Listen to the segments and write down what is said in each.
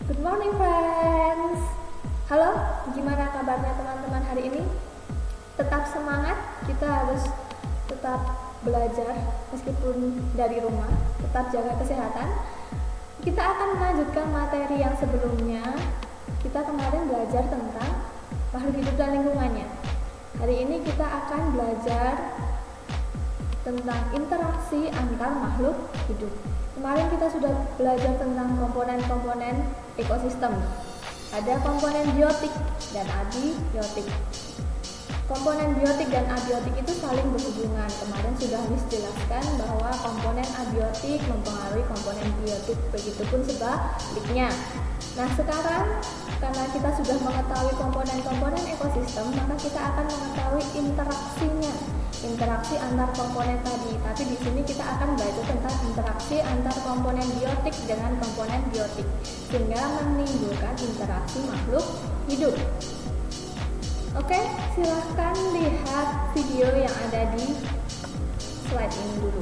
Good morning friends. Halo, gimana kabarnya teman-teman hari ini? Tetap semangat, kita harus tetap belajar meskipun dari rumah, tetap jaga kesehatan. Kita akan melanjutkan materi yang sebelumnya. Kita kemarin belajar tentang makhluk hidup dan lingkungannya. Hari ini kita akan belajar tentang interaksi antar makhluk hidup. Kemarin kita sudah belajar tentang komponen-komponen ekosistem. Ada komponen biotik dan abiotik. Komponen biotik dan abiotik itu saling berhubungan. Kemarin sudah dijelaskan bahwa komponen abiotik mempengaruhi komponen biotik, begitupun sebaliknya. Nah, sekarang karena kita sudah mengetahui komponen-komponen ekosistem, maka kita akan mengetahui interaksinya, interaksi antar komponen tadi. Tapi di sini kita akan belajar tentang interaksi antar komponen biotik dengan komponen biotik, sehingga menimbulkan interaksi makhluk hidup. Oke, silahkan lihat video yang ada di slide ini dulu.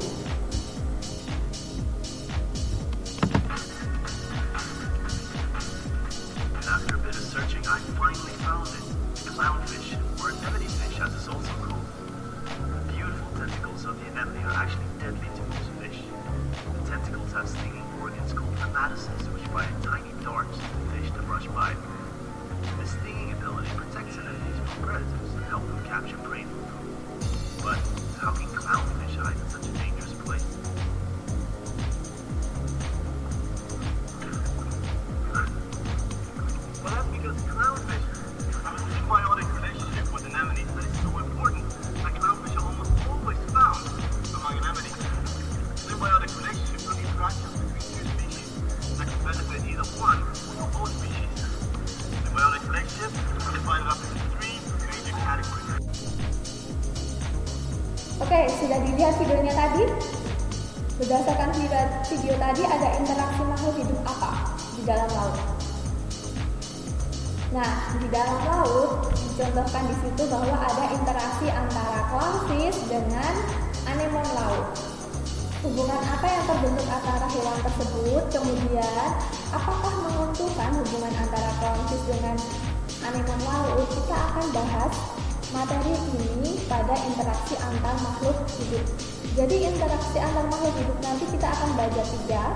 After a bit of searching, I finally found it. Clownfish, or anemone fish as it's also called. The beautiful tentacles of the anemone are actually deadly to most fish. The tentacles have stinging organs called nematocysts, which bite tiny darts at the fish to brush by. This stinging ability protects anemones from predators and helps them capture prey for food. But how can clownfish hide in such a dangerous place? Well, that's because clownfish have a symbiotic relationship with anemones that is so important that clownfish are almost always found among anemones. Symbiotic relationships are interactions between two species that can benefit either one or both species. Symbiotic relationships are divided up into three major categories. Oke, sudah dilihat videonya tadi? Berdasarkan video tadi ada interaksi makhluk hidup apa di dalam laut? Nah, di dalam laut dicontohkan di situ bahwa ada interaksi antara clownfish dengan anemon laut. Hubungan apa yang terbentuk antara hewan tersebut? Kemudian, apakah menguntungkan hubungan antara clownfish dengan anemon laut? Kita akan bahas materi ini pada interaksi antar makhluk hidup. Jadi interaksi antar makhluk hidup nanti kita akan belajar 3.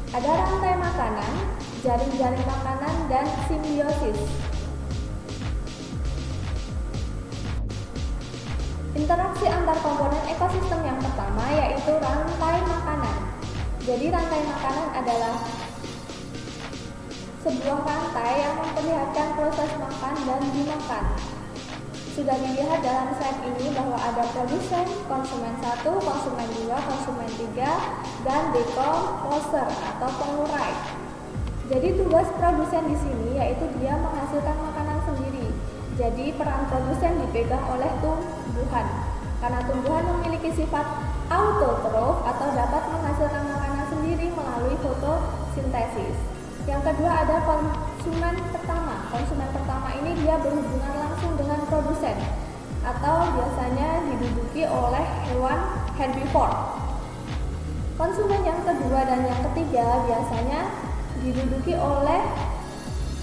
Ada rantai makanan, jaring-jaring makanan, dan simbiosis. Interaksi antar komponen ekosistem yang pertama yaitu rantai makanan. Jadi rantai makanan adalah sebuah rantai yang memperlihatkan proses makan dan dimakan. Sudah dilihat dalam slide ini bahwa ada produsen, konsumen 1, konsumen 2, konsumen 3, dan decomposer atau pengurai. Jadi tugas produsen di sini yaitu dia menghasilkan makanan sendiri. Jadi peran produsen dipegang oleh tumbuhan. Karena tumbuhan memiliki sifat autotrof atau dapat menghasilkan makanan sendiri melalui fotosintesis. Yang kedua ada konsumen pertama. Konsumen pertama ini dia berhubungan langsung dengan produsen atau biasanya diduduki oleh hewan herbivore. Konsumen yang kedua dan yang ketiga biasanya diduduki oleh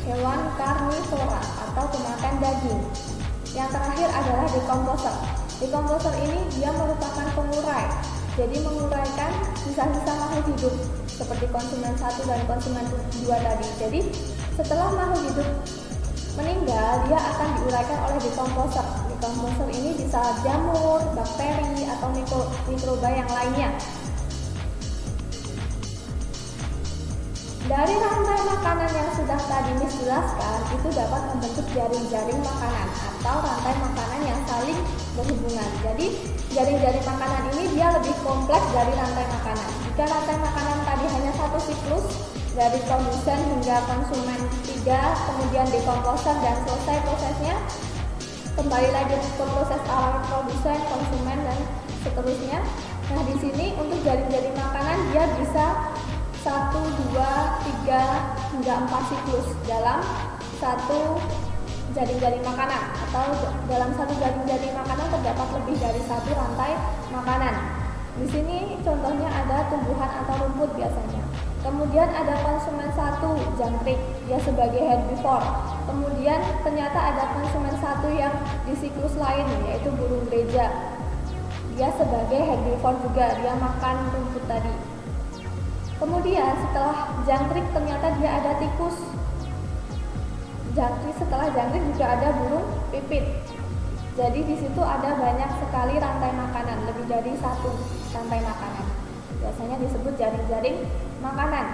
hewan karnivora atau pemakan daging. Yang terakhir adalah decomposer. Decomposer ini dia merupakan pengurai. Jadi menguraikan sisa-sisa makhluk hidup seperti konsumen 1 dan konsumen 2 tadi. Jadi setelah makhluk hidup meninggal, dia akan diuraikan oleh decomposer. Decomposer ini bisa jamur, bakteri, atau mikroba yang lainnya. Dari rantai makanan yang sudah tadi Miss jelaskan, itu dapat membentuk jaring-jaring makanan atau rantai makanan yang saling berhubungan. Jadi jaring-jaring makanan ini dia lebih kompleks dari rantai makanan. Jika rantai makanan tadi hanya satu siklus dari produsen hingga konsumen 3, kemudian decomposer dan selesai prosesnya, kembali lagi ke proses awal produsen, konsumen, dan seterusnya. Nah, di sini untuk jaring-jaring makanan dia bisa 1, 2, 3, hingga 4 siklus dalam satu jaring-jaring makanan, atau dalam satu jaring-jaring makanan terdapat lebih dari satu rantai makanan. Di sini contohnya ada tumbuhan atau rumput biasanya. Kemudian ada konsumen 1, jangkrik, dia sebagai herbivore. Kemudian ternyata ada konsumen 1 yang di siklus lain, yaitu burung gereja. Dia sebagai herbivore juga, dia makan rumput tadi. Kemudian setelah jangkrik ternyata dia ada tikus. Setelah jangkrik juga ada burung pipit. Jadi di situ ada banyak sekali rantai makanan, lebih dari 1 rantai makanan. Biasanya disebut jaring-jaring makanan.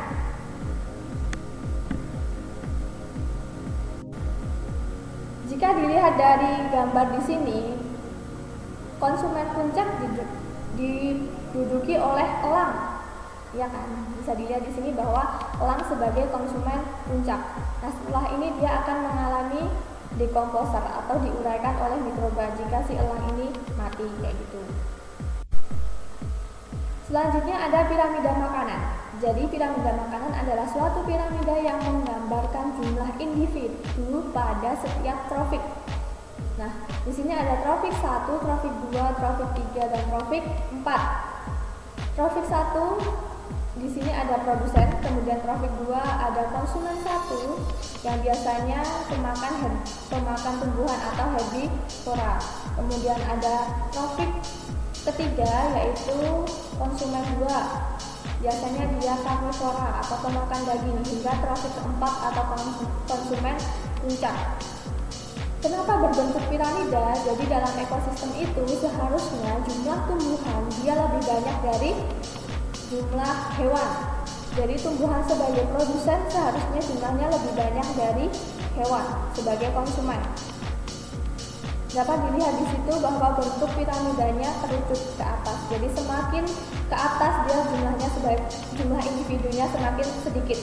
Jika dilihat dari gambar di sini, konsumen puncak diduduki oleh elang. Ya kan? Bisa dilihat di sini bahwa elang sebagai konsumen puncak. Nah, setelah ini dia akan mengalami dekomposer atau diuraikan oleh mikroba jika si elang ini mati kayak gitu. Selanjutnya ada piramida makanan. Jadi piramida makanan adalah suatu piramida yang menggambarkan jumlah individu pada setiap trofik. Nah, di sini ada trofik 1, trofik 2, trofik 3, dan trofik 4. Trofik 1 di sini ada produsen, kemudian trofik 2 ada konsumen 1 yang biasanya pemakan tumbuhan atau herbivora. Kemudian ada trofik ketiga yaitu konsumen 2, biasanya dia karnivora atau pemakan daging, hingga trofik keempat atau konsumen puncak. Kenapa berbentuk piramida? Jadi dalam ekosistem itu seharusnya jumlah tumbuhan dia lebih banyak dari jumlah hewan. Jadi tumbuhan sebagai produsen seharusnya jumlahnya lebih banyak dari hewan sebagai konsumen. Dapat dilihat di situ bahwa bentuk piramidanya kerucut ke atas. Jadi semakin ke atas dia jumlah individunya semakin sedikit.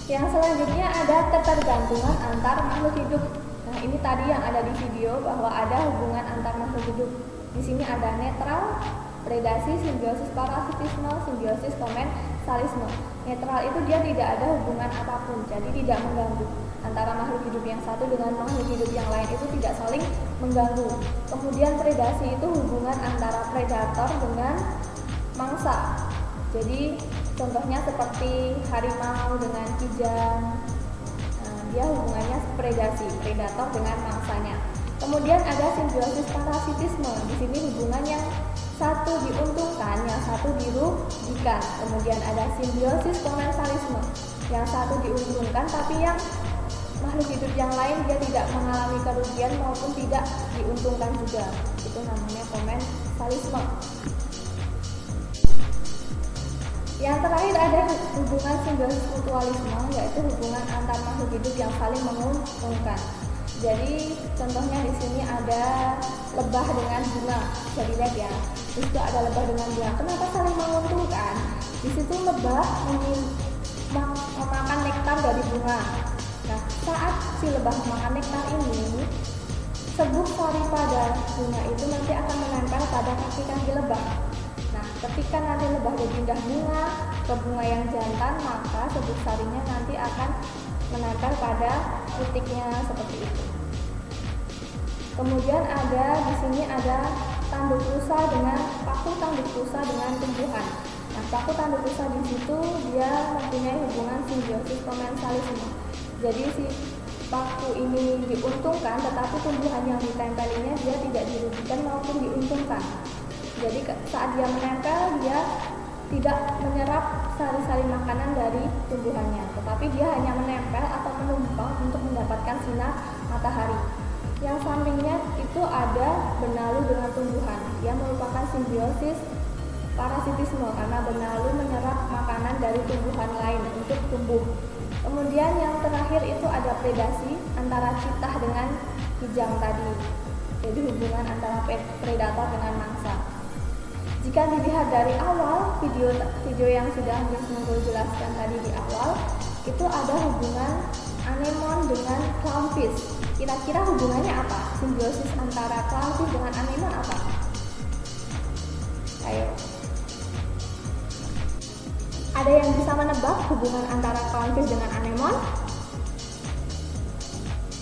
Yang selanjutnya ada ketergantungan antar makhluk hidup. Nah, ini tadi yang ada di video bahwa ada hubungan antar makhluk hidup. Di sini ada netral, predasi, simbiosis parasitisme, simbiosis komensalisme. Netral itu dia tidak ada hubungan apapun, jadi tidak mengganggu. Antara makhluk hidup yang satu dengan makhluk hidup yang lain itu tidak saling mengganggu. Kemudian predasi itu hubungan antara predator dengan mangsa. Jadi contohnya seperti harimau dengan kijang. Nah, dia hubungannya predasi, predator dengan mangsanya. Kemudian ada simbiosis parasitisme. Di sini hubungan yang satu diuntungkan, yang satu dirugikan. Kemudian ada simbiosis komensalisme. Yang satu diuntungkan tapi yang makhluk hidup yang lain dia tidak mengalami kerugian maupun tidak diuntungkan juga. Itu namanya komensalisme. Yang terakhir ada hubungan simbiosis mutualisme, yaitu hubungan antar makhluk hidup yang saling menguntungkan. Jadi contohnya di sini ada lebah dengan bunga, bisa dilihat ya. Di situ ada lebah dengan bunga. Kenapa saling menguntungkan? Di situ lebah memakan nektar dari bunga. Nah, saat si lebah memakan nektar ini, sebuah sari pada bunga itu nanti akan menempel pada kaki-kaki lebah. Nah, ketika nanti lebah berpindah bunga ke bunga yang jantan, maka sebuah sarinya nanti akan menempel pada titiknya seperti itu. Kemudian ada di sini ada tanduk rusa dengan paku tanduk rusa dengan tumbuhan. Nah, paku tanduk rusa di situ dia mempunyai hubungan simbiosis komensalisme. Jadi si paku ini diuntungkan, tetapi tumbuhan yang ditempelinya dia tidak dirugikan maupun diuntungkan. Jadi saat dia menempel dia tidak menyerap sari-sari makanan dari tumbuhannya, tetapi dia hanya menempel atau menumpang untuk mendapatkan sinar matahari. Yang sampingnya itu ada benalu dengan tumbuhan. Dia merupakan simbiosis parasitisme karena benalu menyerap makanan dari tumbuhan lain untuk tumbuh. Kemudian yang terakhir itu ada predasi antara citah dengan kijang tadi. Jadi hubungan antara predator dengan mangsa. Jika dilihat dari awal video yang sudah Miss Nurul jelaskan tadi di awal, itu ada hubungan anemon dengan clownfish. Kira-kira hubungannya apa? Simbiosis antara clownfish dengan anemon apa? Ayo. Ada yang bisa menebak hubungan antara clownfish dengan anemon?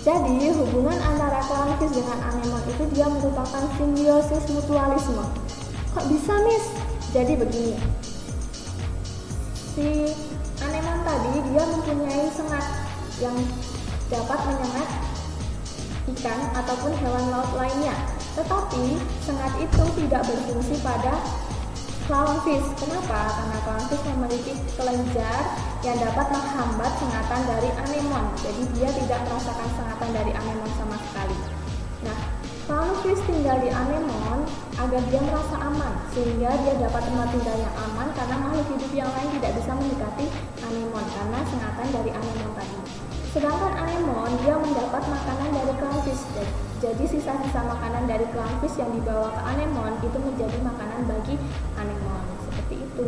Jadi hubungan antara clownfish dengan anemon itu dia merupakan simbiosis mutualisme. Kok bisa, Miss? Jadi begini, si anemon tadi dia mempunyai sengat yang dapat menyengat ikan ataupun hewan laut lainnya. Tetapi sengat itu tidak berfungsi pada clownfish. Kenapa? Karena clownfish memiliki kelenjar yang dapat menghambat sengatan dari anemon. Jadi dia tidak merasakan sengatan dari anemon sama sekali. Nah, clownfish tinggal di anemon agar dia merasa aman, sehingga dia dapat tempat tinggal yang aman karena makhluk hidup yang lain tidak bisa mendekati anemon karena sengatan dari anemon tadi. Sedangkan anemon dia mendapat makanan dari clownfish. Jadi sisa-sisa makanan dari clownfish yang dibawa ke anemon itu menjadi makanan bagi anemon. Seperti itu.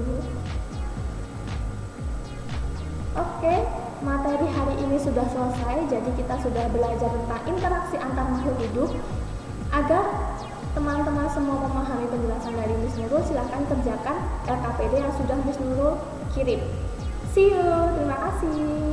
Oke, materi hari ini sudah selesai. Jadi kita sudah belajar tentang interaksi antar makhluk hidup. Agar teman-teman semua memahami penjelasan dari Miss Nurul, silahkan kerjakan LKPD yang sudah Miss Nurul kirim. See you, terima kasih.